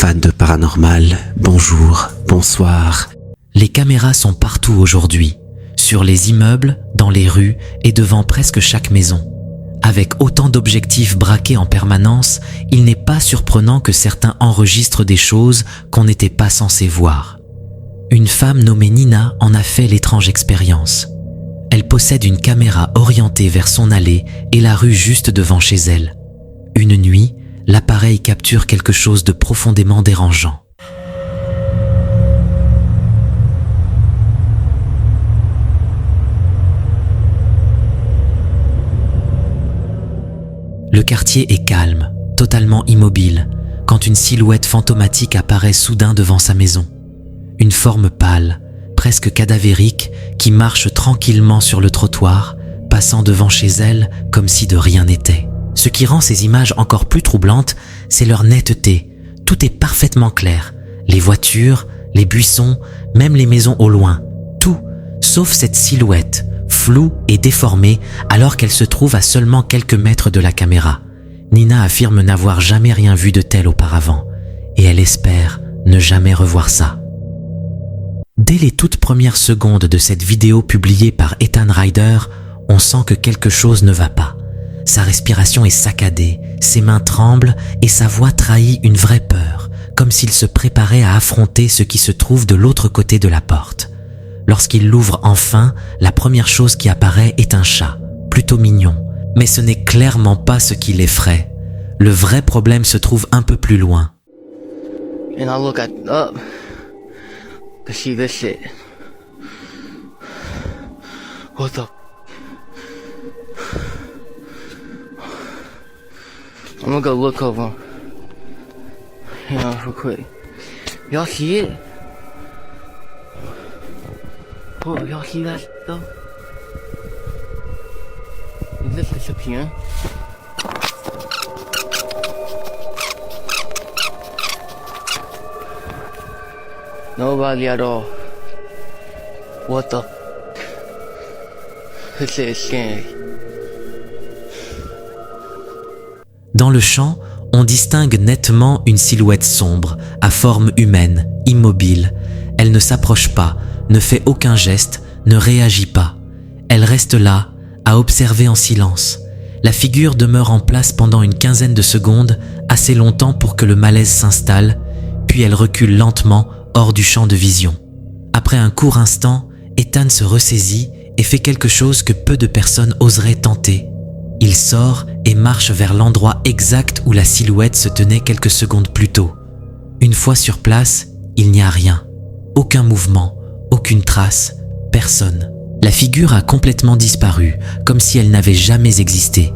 fans de paranormal, bonjour, bonsoir. Les caméras sont partout aujourd'hui, sur les immeubles, dans les rues et devant presque chaque maison. Avec autant d'objectifs braqués en permanence, il n'est pas surprenant que certains enregistrent des choses qu'on n'était pas censé voir. Une femme nommée Nina en a fait l'étrange expérience. Elle possède une caméra orientée vers son allée et la rue juste devant chez elle. Une nuit, l'appareil capture quelque chose de profondément dérangeant. Le quartier est calme, totalement immobile, quand une silhouette fantomatique apparaît soudain devant sa maison. Une forme pâle, presque cadavérique, qui marche tranquillement sur le trottoir, passant devant chez elle comme si de rien n'était. Ce qui rend ces images encore plus troublantes, c'est leur netteté. Tout est parfaitement clair. Les voitures, les buissons, même les maisons au loin. Tout, sauf cette silhouette, floue et déformée, alors qu'elle se trouve à seulement quelques mètres de la caméra. Nina affirme n'avoir jamais rien vu de tel auparavant, et elle espère ne jamais revoir ça. Dès les toutes premières secondes de cette vidéo publiée par Ethan Ryder, on sent que quelque chose ne va pas. Sa respiration est saccadée, ses mains tremblent et sa voix trahit une vraie peur, comme s'il se préparait à affronter ce qui se trouve de l'autre côté de la porte. Lorsqu'il l'ouvre enfin, la première chose qui apparaît est un chat, plutôt mignon. Mais ce n'est clairement pas ce qui l'effraie. Le vrai problème se trouve un peu plus loin. And I look up to see this shit. What the? I'm gonna go look over. Real quick. Y'all see it? Oh, y'all see that though? Is this disappearing? Nobody at all. What the? This shit is scary. Dans le champ, on distingue nettement une silhouette sombre, à forme humaine, immobile. Elle ne s'approche pas, ne fait aucun geste, ne réagit pas. Elle reste là, à observer en silence. La figure demeure en place pendant une quinzaine de secondes, assez longtemps pour que le malaise s'installe, puis elle recule lentement hors du champ de vision. Après un court instant, Ethan se ressaisit et fait quelque chose que peu de personnes oseraient tenter. Il sort et marche vers l'endroit exact où la silhouette se tenait quelques secondes plus tôt. Une fois sur place, il n'y a rien. Aucun mouvement, aucune trace, personne. La figure a complètement disparu, comme si elle n'avait jamais existé.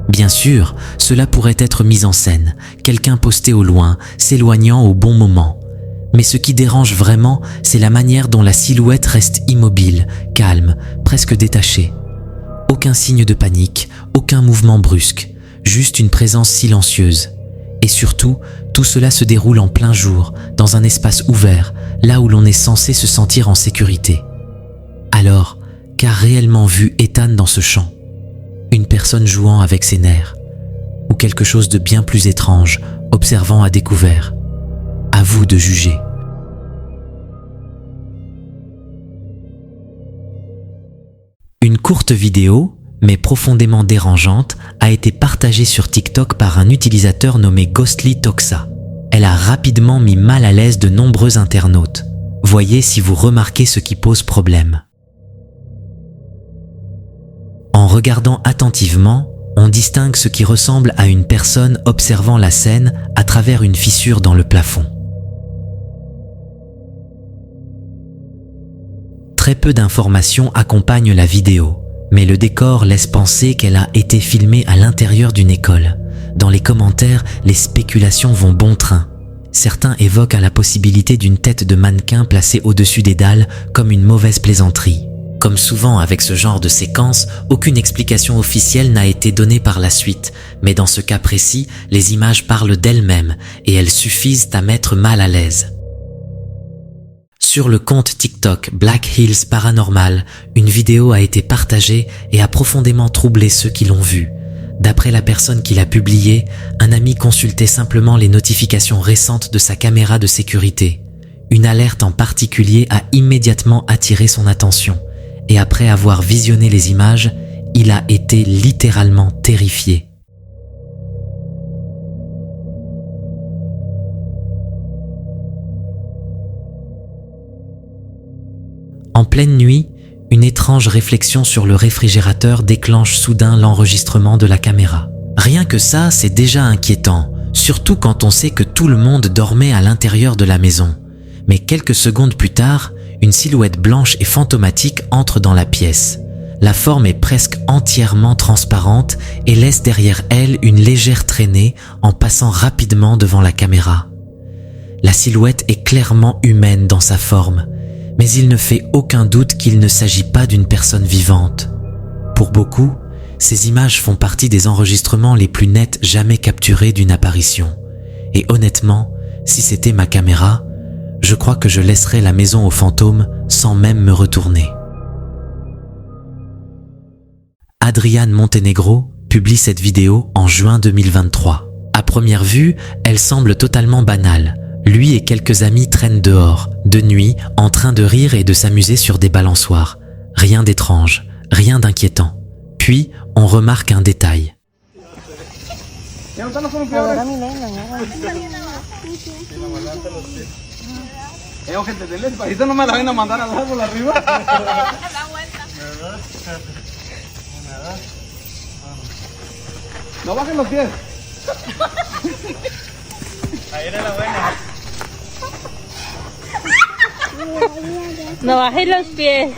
Bien sûr, cela pourrait être mis en scène, quelqu'un posté au loin, s'éloignant au bon moment. Mais ce qui dérange vraiment, c'est la manière dont la silhouette reste immobile, calme, presque détachée. Aucun signe de panique, aucun mouvement brusque, juste une présence silencieuse. Et surtout, tout cela se déroule en plein jour, dans un espace ouvert, là où l'on est censé se sentir en sécurité. Alors, qu'a réellement vu Ethan dans ce champ? Une personne jouant avec ses nerfs, ou quelque chose de bien plus étrange, observant à découvert? À vous de juger. Une courte vidéo, mais profondément dérangeante, a été partagée sur TikTok par un utilisateur nommé Ghostly Toxa. Elle a rapidement mis mal à l'aise de nombreux internautes. Voyez si vous remarquez ce qui pose problème. En regardant attentivement, on distingue ce qui ressemble à une personne observant la scène à travers une fissure dans le plafond. Très peu d'informations accompagnent la vidéo, mais le décor laisse penser qu'elle a été filmée à l'intérieur d'une école. Dans les commentaires, les spéculations vont bon train. Certains évoquent la possibilité d'une tête de mannequin placée au-dessus des dalles comme une mauvaise plaisanterie. Comme souvent avec ce genre de séquence, aucune explication officielle n'a été donnée par la suite, mais dans ce cas précis, les images parlent d'elles-mêmes et elles suffisent à mettre mal à l'aise. Sur le compte TikTok Black Hills Paranormal, une vidéo a été partagée et a profondément troublé ceux qui l'ont vue. D'après la personne qui l'a publié, un ami consultait simplement les notifications récentes de sa caméra de sécurité. Une alerte en particulier a immédiatement attiré son attention, et après avoir visionné les images, il a été littéralement terrifié. En pleine nuit, une étrange réflexion sur le réfrigérateur déclenche soudain l'enregistrement de la caméra. Rien que ça, c'est déjà inquiétant, surtout quand on sait que tout le monde dormait à l'intérieur de la maison. Mais quelques secondes plus tard, une silhouette blanche et fantomatique entre dans la pièce. La forme est presque entièrement transparente et laisse derrière elle une légère traînée en passant rapidement devant la caméra. La silhouette est clairement humaine dans sa forme, mais il ne fait aucun doute qu'il ne s'agit pas d'une personne vivante. Pour beaucoup, ces images font partie des enregistrements les plus nets jamais capturés d'une apparition. Et honnêtement, si c'était ma caméra, je crois que je laisserais la maison aux fantômes sans même me retourner. Adrián Montenegro publie cette vidéo en juin 2023. À première vue, elle semble totalement banale. Lui et quelques amis traînent dehors, de nuit, en train de rire et de s'amuser sur des balançoires. Rien d'étrange, rien d'inquiétant. Puis, on remarque un détail. No bajes los pies.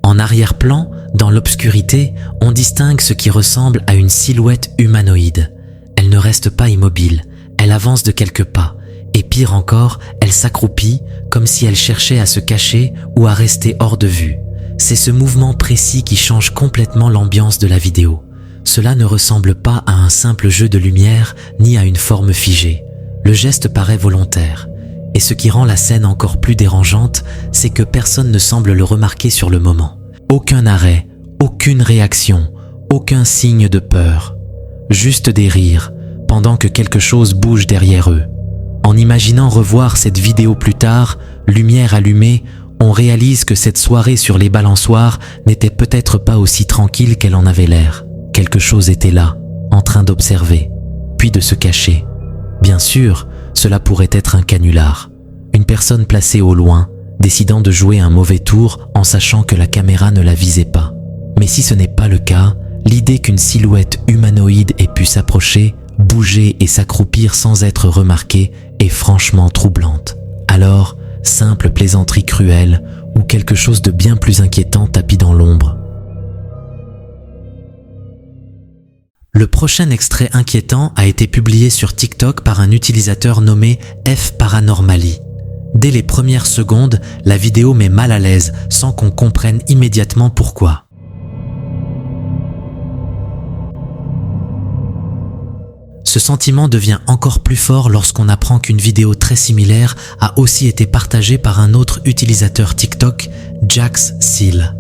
En arrière-plan, dans l'obscurité, on distingue ce qui ressemble à une silhouette humanoïde. Elle ne reste pas immobile, elle avance de quelques pas, et pire encore, elle s'accroupit comme si elle cherchait à se cacher ou à rester hors de vue. C'est ce mouvement précis qui change complètement l'ambiance de la vidéo. Cela ne ressemble pas à un simple jeu de lumière ni à une forme figée. Le geste paraît volontaire. Et ce qui rend la scène encore plus dérangeante, c'est que personne ne semble le remarquer sur le moment. Aucun arrêt, aucune réaction, aucun signe de peur. Juste des rires, pendant que quelque chose bouge derrière eux. En imaginant revoir cette vidéo plus tard, lumière allumée, on réalise que cette soirée sur les balançoires n'était peut-être pas aussi tranquille qu'elle en avait l'air. Quelque chose était là, en train d'observer, puis de se cacher. Bien sûr, cela pourrait être un canular. Une personne placée au loin, décidant de jouer un mauvais tour en sachant que la caméra ne la visait pas. Mais si ce n'est pas le cas, l'idée qu'une silhouette humanoïde ait pu s'approcher, bouger et s'accroupir sans être remarquée est franchement troublante. Alors, simple plaisanterie cruelle ou quelque chose de bien plus inquiétant tapis dans l'ombre. Le prochain extrait inquiétant a été publié sur TikTok par un utilisateur nommé F Paranormally. Dès les premières secondes, la vidéo met mal à l'aise sans qu'on comprenne immédiatement pourquoi. Ce sentiment devient encore plus fort lorsqu'on apprend qu'une vidéo très similaire a aussi été partagée par un autre utilisateur TikTok, Jax Seal.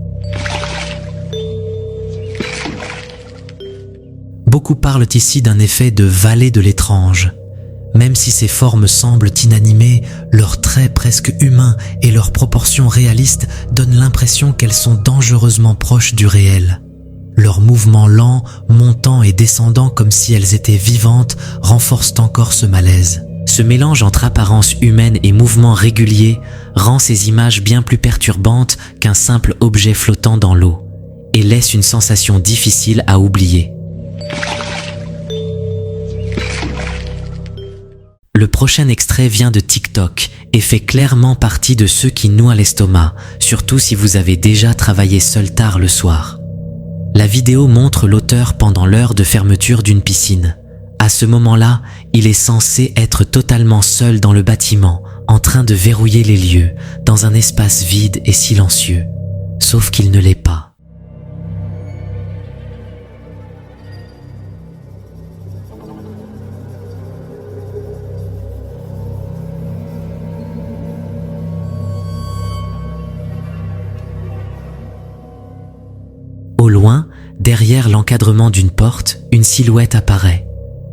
Beaucoup parlent ici d'un effet de vallée de l'étrange. Même si ces formes semblent inanimées, leurs traits presque humains et leurs proportions réalistes donnent l'impression qu'elles sont dangereusement proches du réel. Leurs mouvements lents, montant et descendant comme si elles étaient vivantes, renforcent encore ce malaise. Ce mélange entre apparence humaine et mouvements réguliers rend ces images bien plus perturbantes qu'un simple objet flottant dans l'eau, et laisse une sensation difficile à oublier. Le prochain extrait vient de TikTok et fait clairement partie de ceux qui nouent l'estomac, surtout si vous avez déjà travaillé seul tard le soir. La vidéo montre l'auteur pendant l'heure de fermeture d'une piscine. À ce moment-là, il est censé être totalement seul dans le bâtiment, en train de verrouiller les lieux, dans un espace vide et silencieux. Sauf qu'il ne l'est pas. derrière l'encadrement d'une porte, une silhouette apparaît.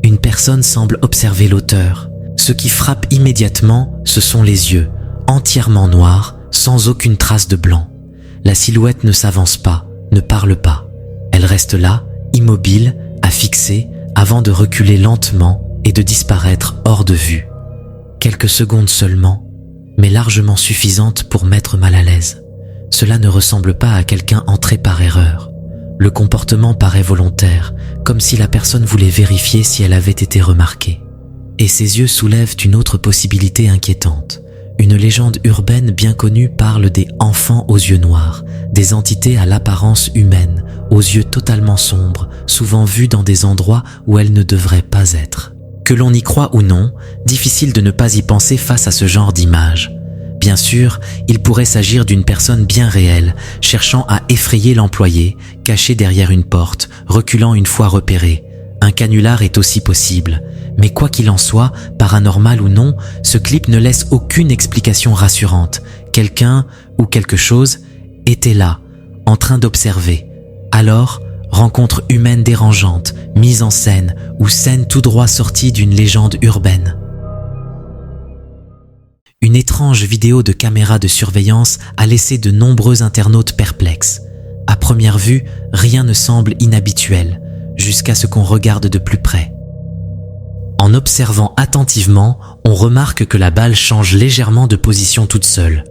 Une personne semble observer l'auteur. Ce qui frappe immédiatement, ce sont les yeux, entièrement noirs, sans aucune trace de blanc. La silhouette ne s'avance pas, ne parle pas. Elle reste là, immobile, à fixer, avant de reculer lentement et de disparaître hors de vue. Quelques secondes seulement, mais largement suffisantes pour mettre mal à l'aise. Cela ne ressemble pas à quelqu'un entré par erreur. Le comportement paraît volontaire, comme si la personne voulait vérifier si elle avait été remarquée. Et ses yeux soulèvent une autre possibilité inquiétante. Une légende urbaine bien connue parle des enfants aux yeux noirs, des entités à l'apparence humaine, aux yeux totalement sombres, souvent vues dans des endroits où elles ne devraient pas être. Que l'on y croit ou non, difficile de ne pas y penser face à ce genre d'image. Bien sûr, il pourrait s'agir d'une personne bien réelle, cherchant à effrayer l'employé, caché derrière une porte, reculant une fois repéré. Un canular est aussi possible. Mais quoi qu'il en soit, paranormal ou non, ce clip ne laisse aucune explication rassurante. Quelqu'un ou quelque chose était là, en train d'observer. Alors, rencontre humaine dérangeante, mise en scène ou scène tout droit sortie d'une légende urbaine. Une étrange vidéo de caméra de surveillance a laissé de nombreux internautes perplexes. À première vue, rien ne semble inhabituel, jusqu'à ce qu'on regarde de plus près. En observant attentivement, on remarque que la balle change légèrement de position toute seule.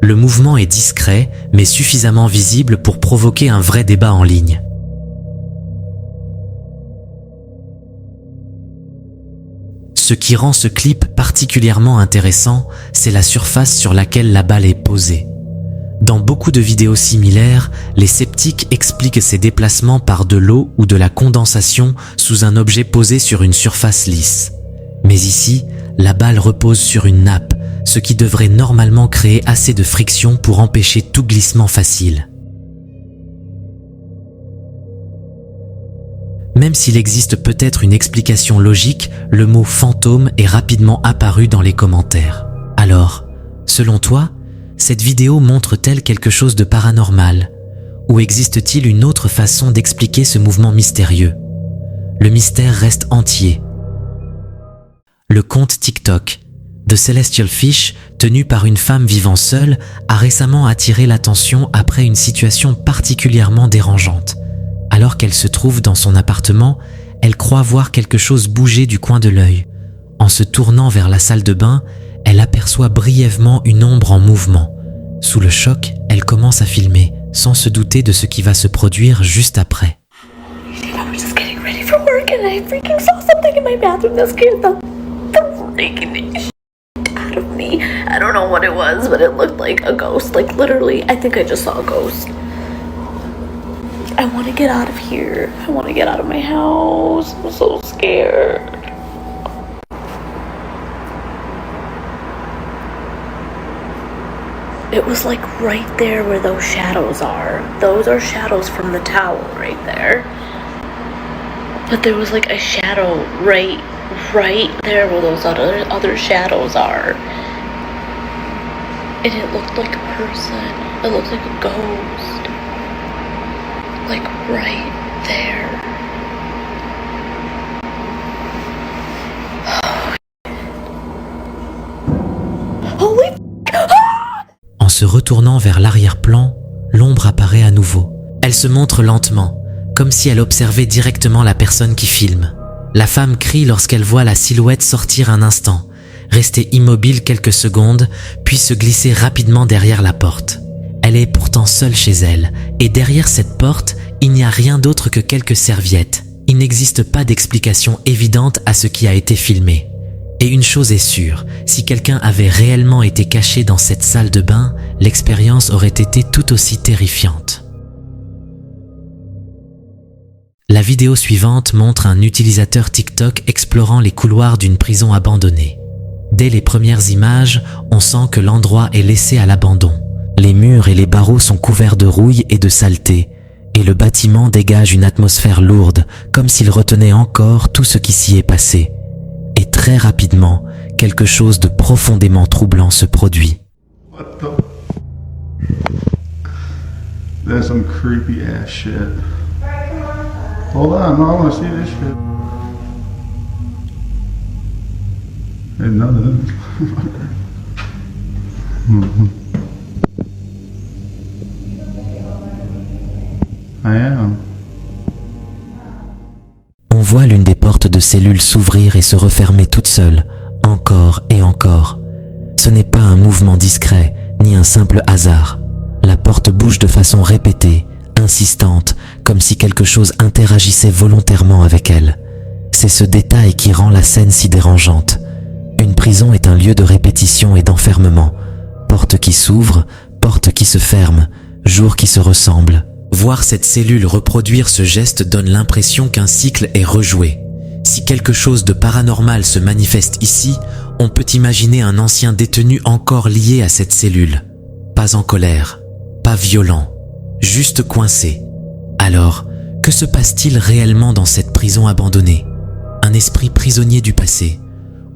Le mouvement est discret, mais suffisamment visible pour provoquer un vrai débat en ligne. Ce qui rend ce clip particulièrement intéressant, c'est la surface sur laquelle la balle est posée. Dans beaucoup de vidéos similaires, les sceptiques expliquent ces déplacements par de l'eau ou de la condensation sous un objet posé sur une surface lisse. Mais ici, la balle repose sur une nappe, ce qui devrait normalement créer assez de friction pour empêcher tout glissement facile. Même s'il existe peut-être une explication logique, le mot fantôme est rapidement apparu dans les commentaires. Alors, selon toi, cette vidéo montre-t-elle quelque chose de paranormal? Ou existe-t-il une autre façon d'expliquer ce mouvement mystérieux? Le mystère reste entier. Le compte TikTok The Celestial Fish, tenu par une femme vivant seule, a récemment attiré l'attention après une situation particulièrement dérangeante. Alors qu'elle se trouve dans son appartement, elle croit voir quelque chose bouger du coin de l'œil. En se tournant vers la salle de bain, elle aperçoit brièvement une ombre en mouvement. Sous le choc, elle commence à filmer, sans se douter de ce qui va se produire juste après. I was just getting ready for work and I freaking saw something in my bathroom that scared the freaking shit out of me. I don't know what it was, but it looked like a ghost. Like literally, I think I just saw a ghost. I want to get out of here. I want to get out of my house. I'm so scared. It was like right there where those shadows are. Those are shadows from the towel right there. But there was like a shadow right there where those other shadows are. And it looked like a person. It looked like a ghost. Like right there. Holy En se retournant vers l'arrière-plan, l'ombre apparaît à nouveau. Elle se montre lentement, comme si elle observait directement la personne qui filme. La femme crie lorsqu'elle voit la silhouette sortir un instant, rester immobile quelques secondes, puis se glisser rapidement derrière la porte. Elle est pourtant seule chez elle, et derrière cette porte, il n'y a rien d'autre que quelques serviettes. Il n'existe pas d'explication évidente à ce qui a été filmé. Et une chose est sûre, si quelqu'un avait réellement été caché dans cette salle de bain, l'expérience aurait été tout aussi terrifiante. La vidéo suivante montre un utilisateur TikTok explorant les couloirs d'une prison abandonnée. Dès les premières images, on sent que l'endroit est laissé à l'abandon. Les murs et les barreaux sont couverts de rouille et de saleté, et le bâtiment dégage une atmosphère lourde, comme s'il retenait encore tout ce qui s'y est passé. Et très rapidement, quelque chose de profondément troublant se produit. What the? That's some creepy ass shit. Hold on, no, I want to see this shit. There's none of them. I am. On voit l'une des portes de cellule s'ouvrir et se refermer toute seule, encore et encore. Ce n'est pas un mouvement discret, ni un simple hasard. La porte bouge de façon répétée, insistante, comme si quelque chose interagissait volontairement avec elle. C'est ce détail qui rend la scène si dérangeante. Une prison est un lieu de répétition et d'enfermement. Porte qui s'ouvre, porte qui se ferme, jours qui se ressemblent. Voir cette cellule reproduire ce geste donne l'impression qu'un cycle est rejoué. Si quelque chose de paranormal se manifeste ici, on peut imaginer un ancien détenu encore lié à cette cellule. Pas en colère, pas violent, juste coincé. Alors, que se passe-t-il réellement dans cette prison abandonnée? Un esprit prisonnier du passé,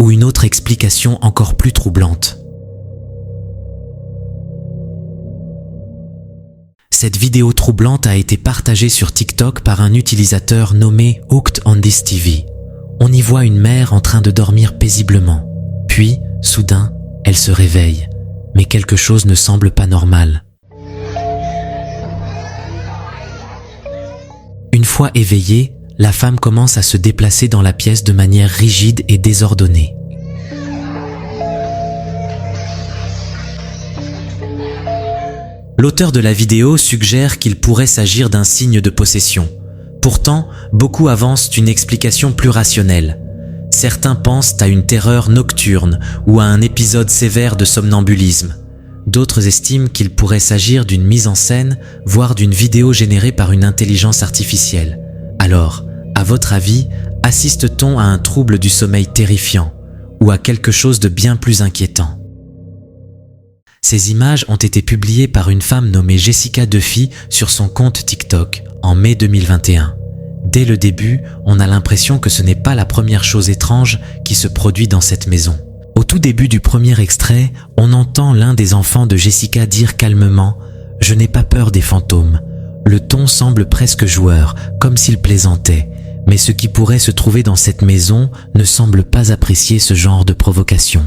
ou une autre explication encore plus troublante? Cette vidéo troublante a été partagée sur TikTok par un utilisateur nommé Hooked on This TV. On y voit une mère en train de dormir paisiblement. Puis, soudain, elle se réveille. Mais quelque chose ne semble pas normal. Une fois éveillée, la femme commence à se déplacer dans la pièce de manière rigide et désordonnée. L'auteur de la vidéo suggère qu'il pourrait s'agir d'un signe de possession. Pourtant, beaucoup avancent une explication plus rationnelle. Certains pensent à une terreur nocturne ou à un épisode sévère de somnambulisme. D'autres estiment qu'il pourrait s'agir d'une mise en scène, voire d'une vidéo générée par une intelligence artificielle. Alors, à votre avis, assiste-t-on à un trouble du sommeil terrifiant ou à quelque chose de bien plus inquiétant? Ces images ont été publiées par une femme nommée Jessica Duffy sur son compte TikTok en mai 2021. Dès le début, on a l'impression que ce n'est pas la première chose étrange qui se produit dans cette maison. Au tout début du premier extrait, on entend l'un des enfants de Jessica dire calmement « Je n'ai pas peur des fantômes ». Le ton semble presque joueur, comme s'il plaisantait, mais ce qui pourrait se trouver dans cette maison ne semble pas apprécier ce genre de provocation.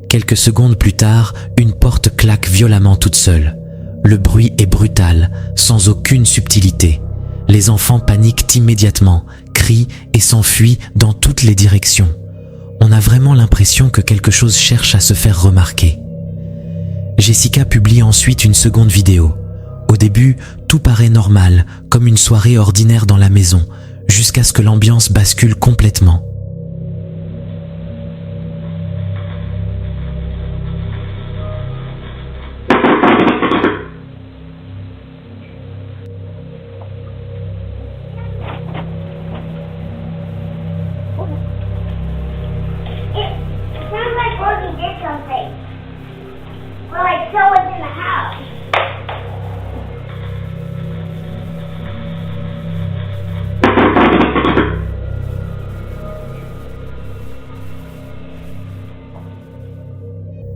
Quelques secondes plus tard, une porte claque violemment toute seule. Le bruit est brutal, sans aucune subtilité. Les enfants paniquent immédiatement, crient et s'enfuient dans toutes les directions. On a vraiment l'impression que quelque chose cherche à se faire remarquer. Jessica publie ensuite une seconde vidéo. Au début, tout paraît normal, comme une soirée ordinaire dans la maison, jusqu'à ce que l'ambiance bascule complètement.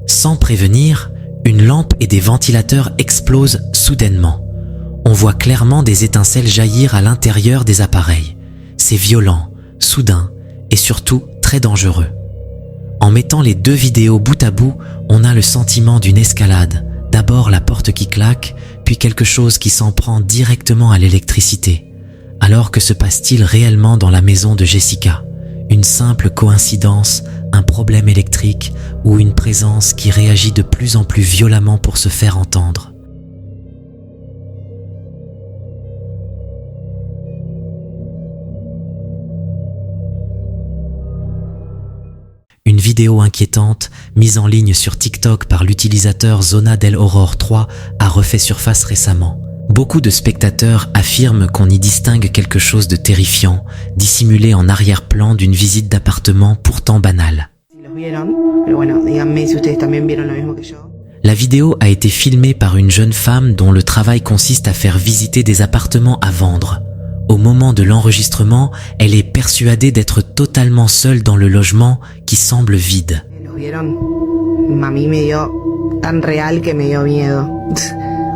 Sans prévenir, une lampe et des ventilateurs explosent soudainement. On voit clairement des étincelles jaillir à l'intérieur des appareils. C'est violent, soudain et surtout très dangereux. En mettant les deux vidéos bout à bout, on a le sentiment d'une escalade. D'abord la porte qui claque, puis quelque chose qui s'en prend directement à l'électricité. Alors que se passe-t-il réellement dans la maison de Jessica? Une simple coïncidence, un problème électrique ou une présence qui réagit de plus en plus violemment pour se faire entendre? Une vidéo inquiétante, mise en ligne sur TikTok par l'utilisateur Zona del Horror 3, a refait surface récemment. Beaucoup de spectateurs affirment qu'on y distingue quelque chose de terrifiant, dissimulé en arrière-plan d'une visite d'appartement pourtant banale. La vidéo a été filmée par une jeune femme dont le travail consiste à faire visiter des appartements à vendre. Au moment de l'enregistrement, elle est persuadée d'être totalement seule dans le logement qui semble vide. Mami me dio tan real que me dio miedo.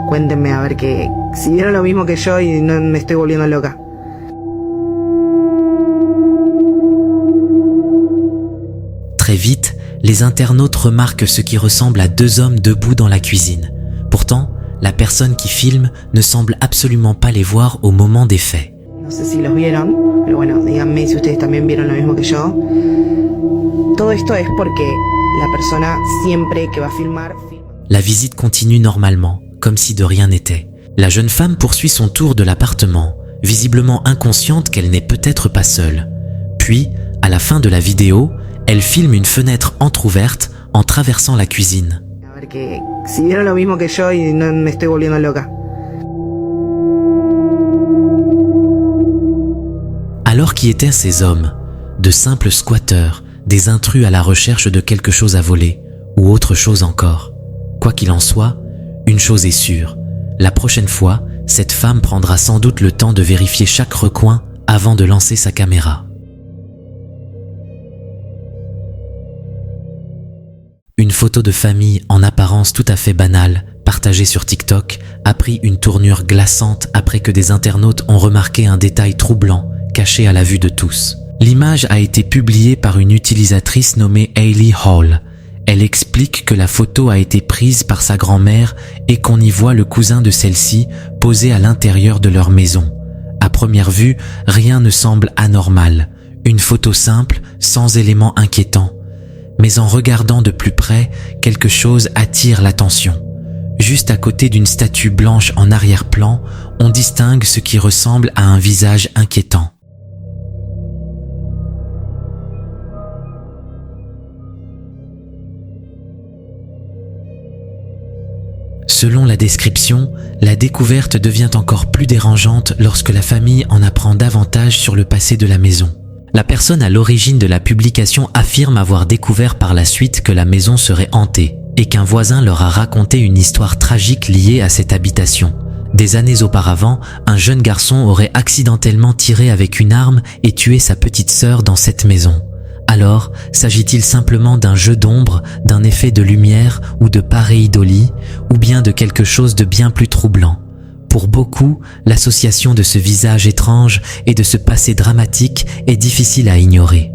Cuéntenme a ver que si vieron lo mismo que yo y no me estoy volviendo loca. Très vite, les internautes remarquent ce qui ressemble à deux hommes debout dans la cuisine. Pourtant, la personne qui filme ne semble absolument pas les voir au moment des faits. No sé si los vieron, pero bueno, díganme si ustedes también vieron lo mismo que yo. Todo esto es porque la persona siempre que va a filmar, filma. La visite continue normalement, comme si de rien n'était. La jeune femme poursuit son tour de l'appartement, visiblement inconsciente qu'elle n'est peut-être pas seule. Puis, à la fin de la vidéo, elle filme une fenêtre entrouverte en traversant la cuisine. A ver que si vieron lo mismo que yo y no me estoy volviendo loca. Alors qui étaient ces hommes? De simples squatteurs, des intrus à la recherche de quelque chose à voler, ou autre chose encore. Quoi qu'il en soit, une chose est sûre, la prochaine fois, cette femme prendra sans doute le temps de vérifier chaque recoin avant de lancer sa caméra. Une photo de famille en apparence tout à fait banale, partagée sur TikTok, a pris une tournure glaçante après que des internautes ont remarqué un détail troublant, caché à la vue de tous. L'image a été publiée par une utilisatrice nommée Hailey Hall. Elle explique que la photo a été prise par sa grand-mère et qu'on y voit le cousin de celle-ci posé à l'intérieur de leur maison. À première vue, rien ne semble anormal. Une photo simple, sans éléments inquiétants. Mais en regardant de plus près, quelque chose attire l'attention. Juste à côté d'une statue blanche en arrière-plan, on distingue ce qui ressemble à un visage inquiétant. Selon la description, la découverte devient encore plus dérangeante lorsque la famille en apprend davantage sur le passé de la maison. La personne à l'origine de la publication affirme avoir découvert par la suite que la maison serait hantée et qu'un voisin leur a raconté une histoire tragique liée à cette habitation. Des années auparavant, un jeune garçon aurait accidentellement tiré avec une arme et tué sa petite sœur dans cette maison. Alors, s'agit-il simplement d'un jeu d'ombre, d'un effet de lumière ou de pareidolie, ou bien de quelque chose de bien plus troublant? Pour beaucoup, l'association de ce visage étrange et de ce passé dramatique est difficile à ignorer.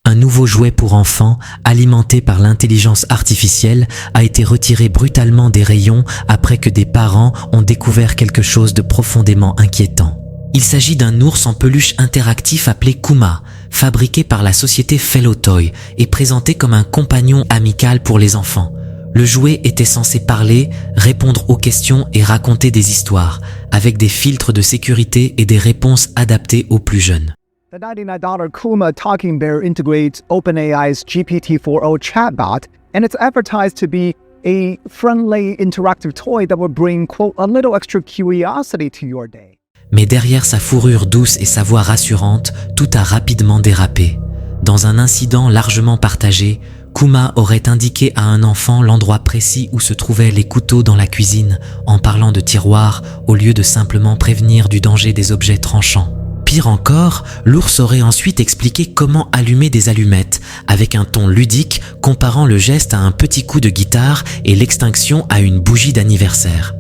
Un nouveau jouet pour enfants, alimenté par l'intelligence artificielle, a été retiré brutalement des rayons après que des parents ont découvert quelque chose de profondément inquiétant. Il s'agit d'un ours en peluche interactif appelé Kuma, fabriqué par la société Fellow Toy et présenté comme un compagnon amical pour les enfants. Le jouet était censé parler, répondre aux questions et raconter des histoires, avec des filtres de sécurité et des réponses adaptées aux plus jeunes. The $99 Kuma Talking Bear integrates OpenAI's GPT-4o chatbot, and it's advertised to be a friendly, interactive toy that will bring, quote, a little extra curiosity to your day. Mais derrière sa fourrure douce et sa voix rassurante, tout a rapidement dérapé. Dans un incident largement partagé, Kuma aurait indiqué à un enfant l'endroit précis où se trouvaient les couteaux dans la cuisine, en parlant de tiroirs au lieu de simplement prévenir du danger des objets tranchants. Pire encore, l'ours aurait ensuite expliqué comment allumer des allumettes, avec un ton ludique comparant le geste à un petit coup de guitare et l'extinction à une bougie d'anniversaire.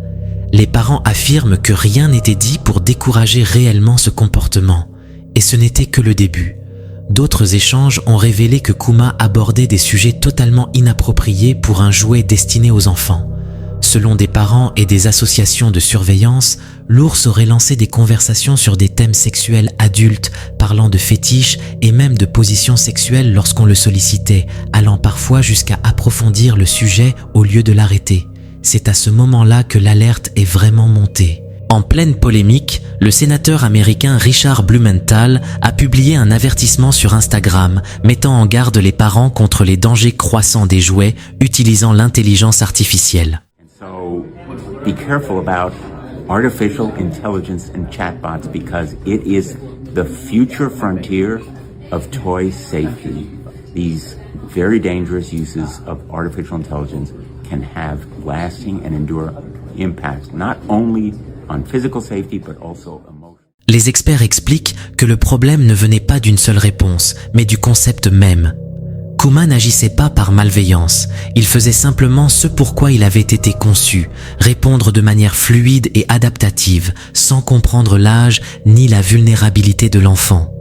Les parents affirment que rien n'était dit pour décourager réellement ce comportement, et ce n'était que le début. D'autres échanges ont révélé que Kuma abordait des sujets totalement inappropriés pour un jouet destiné aux enfants. Selon des parents et des associations de surveillance, l'ours aurait lancé des conversations sur des thèmes sexuels adultes, parlant de fétiches et même de positions sexuelles lorsqu'on le sollicitait, allant parfois jusqu'à approfondir le sujet au lieu de l'arrêter. C'est à ce moment-là que l'alerte est vraiment montée. En pleine polémique, le sénateur américain Richard Blumenthal a publié un avertissement sur Instagram mettant en garde les parents contre les dangers croissants des jouets utilisant l'intelligence artificielle. So be careful about artificial intelligence and chatbots because it is the future frontier of toy safety. These very dangerous uses of artificial intelligence can have lasting and enduring impacts, not only on physical safety but also emotional. Les experts expliquent que le problème ne venait pas d'une seule réponse, mais du concept même. Kuma n'agissait pas par malveillance, il faisait simplement ce pourquoi il avait été conçu, répondre de manière fluide et adaptative, sans comprendre l'âge ni la vulnérabilité de l'enfant.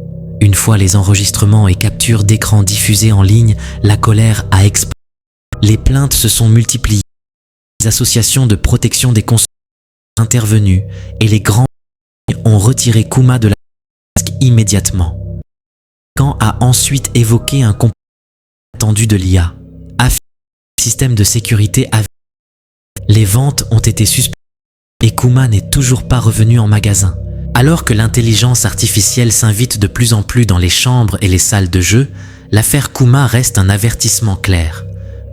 Une fois les enregistrements et captures d'écran diffusés en ligne, la colère a explosé. Les plaintes se sont multipliées, les associations de protection des consommateurs sont intervenues et les grands ont retiré Kuma de la masque immédiatement. Quand a ensuite évoqué un comportement attendu de l'IA, affirmé le système de sécurité avait. Les ventes ont été suspendues et Kuma n'est toujours pas revenu en magasin. Alors que l'intelligence artificielle s'invite de plus en plus dans les chambres et les salles de jeu, l'affaire Kuma reste un avertissement clair.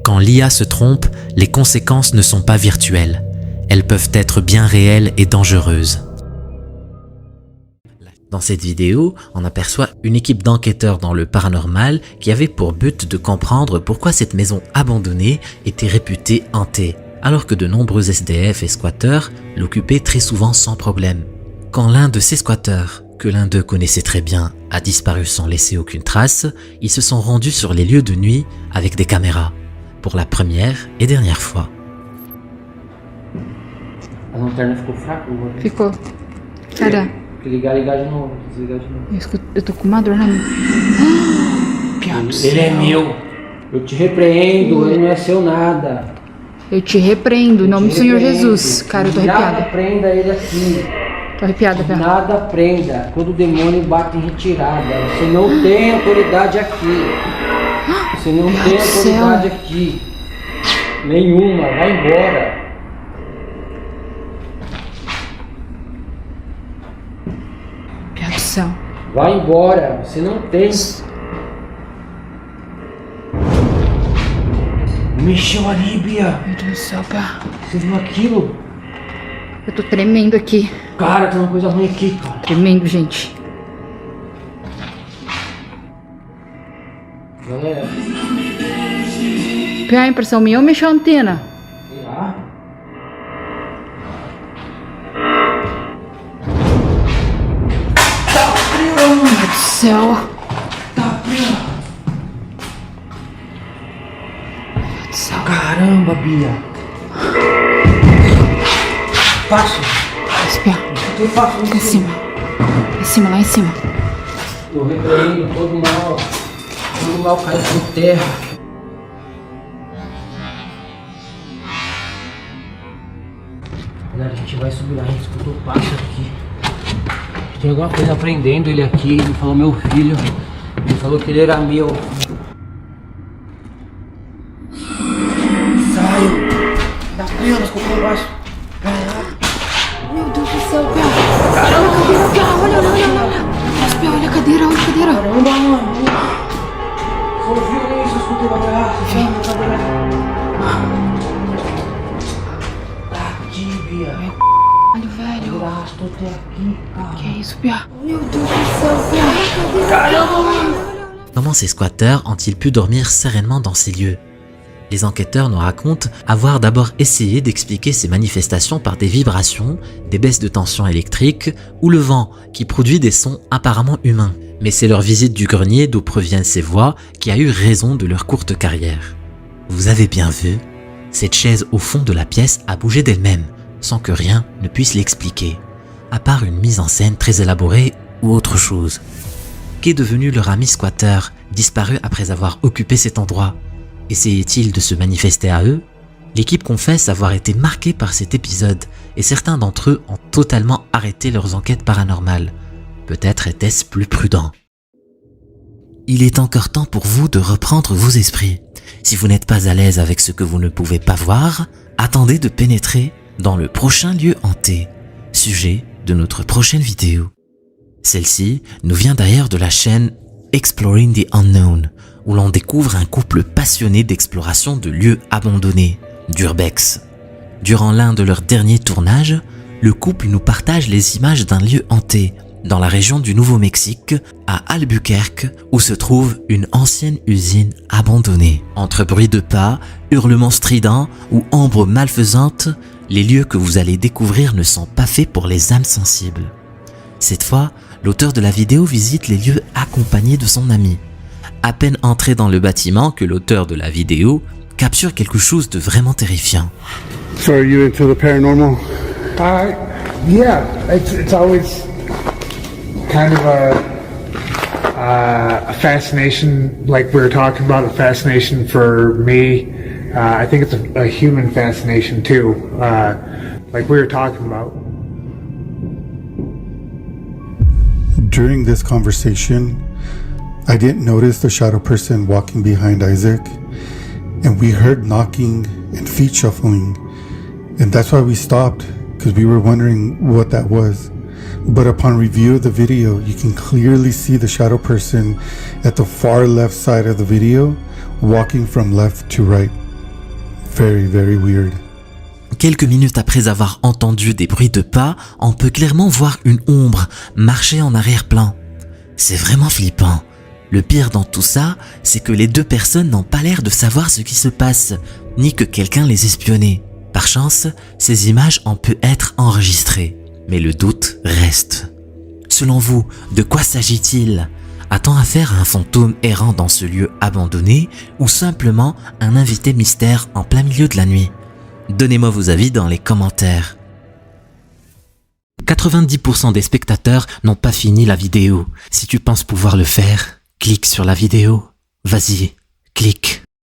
Quand l'IA se trompe, les conséquences ne sont pas virtuelles. Elles peuvent être bien réelles et dangereuses. Dans cette vidéo, on aperçoit une équipe d'enquêteurs dans le paranormal qui avait pour but de comprendre pourquoi cette maison abandonnée était réputée hantée, alors que de nombreux SDF et squatteurs l'occupaient très souvent sans problème. Quand l'un de ces squatteurs, que l'un d'eux connaissait très bien, a disparu sans laisser aucune trace, ils se sont rendus sur les lieux de nuit avec des caméras, pour la première et dernière fois. A lanterna ficou fraca? Ficou. Cara, Ligar de novo, desligar de novo. eu tô com uma dor na mão. Ele é meu. Eu te repreendo, ele não é seu nada. Eu te repreendo, em nome do Senhor Jesus. Cara, eu tô Nada arrepiada. prenda ele aqui. Tô arrepiada, cara. Nada prenda. Quando o demônio bate em retirada. Você não tem autoridade aqui. Você não tem do céu. autoridade aqui. Nenhuma. Vai embora. Piada do céu. Vai embora. Você não tem. Mexeu ali, Bia. Meu Deus do céu, pá. Você viu aquilo? Eu tô tremendo aqui. Cara, tem uma coisa ruim aqui, cara. Tremendo, gente. Galera, Pá, a impressão minha ou mexeu a antena? sei lá. Meu Deus do céu. Tá frio. Meu Deus do céu. Caramba, Bia. Passo. Espia. Eu passo Em cima. Em cima, lá em cima. Eu repreendo todo mal. Todo mal caiu por terra. Galera, a gente vai subir lá, a gente escutou o passo aqui. Tem alguma coisa prendendo ele aqui. Ele falou meu filho. Ele falou que ele era meu. Saiu. Tá frio, nós escutou o passo. Meu Deus do céu, Pia. Caramba, cadeira, Pia. Olha, olha, olha, olha. Nossa, Pia, olha a cadeira, olha a cadeira. Caramba, mano. Você ouviu isso? Eu escutei o bagulho. Tá aqui, Bia. Olha, velho. Ele arrastou até aqui, cara. Que isso, Pia? Meu Deus do céu, Pia. Caramba, mano. Comment ces squatteurs ont-ils pu dormir sereinement dans ces lieux? Les enquêteurs nous racontent avoir d'abord essayé d'expliquer ces manifestations par des vibrations, des baisses de tension électrique ou le vent qui produit des sons apparemment humains. Mais c'est leur visite du grenier d'où proviennent ces voix qui a eu raison de leur courte carrière. Vous avez bien vu, cette chaise au fond de la pièce a bougé d'elle-même, sans que rien ne puisse l'expliquer, à part une mise en scène très élaborée ou autre chose. Qu'est devenu leur ami squatter, disparu après avoir occupé cet endroit? Essayait-il de se manifester à eux? L'équipe confesse avoir été marquée par cet épisode et certains d'entre eux ont totalement arrêté leurs enquêtes paranormales. Peut-être était-ce plus prudent. Il est encore temps pour vous de reprendre vos esprits. Si vous n'êtes pas à l'aise avec ce que vous ne pouvez pas voir, attendez de pénétrer dans le prochain lieu hanté. sujet de notre prochaine vidéo. Celle-ci nous vient d'ailleurs de la chaîne Exploring the Unknown, où l'on découvre un couple passionné d'exploration de lieux abandonnés, d'urbex. Durant l'un de leurs derniers tournages, le couple nous partage les images d'un lieu hanté, dans la région du Nouveau-Mexique, à Albuquerque, où se trouve une ancienne usine abandonnée. Entre bruits de pas, hurlements stridents ou ombres malfaisantes, les lieux que vous allez découvrir ne sont pas faits pour les âmes sensibles. Cette fois, l'auteur de la vidéo visite les lieux accompagné de son ami. À peine entré dans le bâtiment que l'auteur de la vidéo capture quelque chose de vraiment terrifiant. So are you into the paranormal? Yeah, it's always kind of a fascination, like we were talking about, a fascination for me. I think it's a human fascination too, like we were talking about. During this conversation, I didn't notice the shadow person walking behind Isaac, and we heard knocking and feet shuffling, and that's why we stopped, because we were wondering what that was. But upon review of the video, you can clearly see the shadow person at the far left side of the video, walking from left to right. Very, very weird. Quelques minutes après avoir entendu des bruits de pas, on peut clairement voir une ombre marcher en arrière-plan. C'est vraiment flippant. Le pire dans tout ça, c'est que les deux personnes n'ont pas l'air de savoir ce qui se passe, ni que quelqu'un les espionnait. Par chance, ces images ont pu être enregistrées, mais le doute reste. Selon vous, de quoi s'agit-il ? A-t-on affaire à un fantôme errant dans ce lieu abandonné ou simplement un invité mystère en plein milieu de la nuit ? Donnez-moi vos avis dans les commentaires. 90% des spectateurs n'ont pas fini la vidéo. Si tu penses pouvoir le faire, clique sur la vidéo. Vas-y, clique.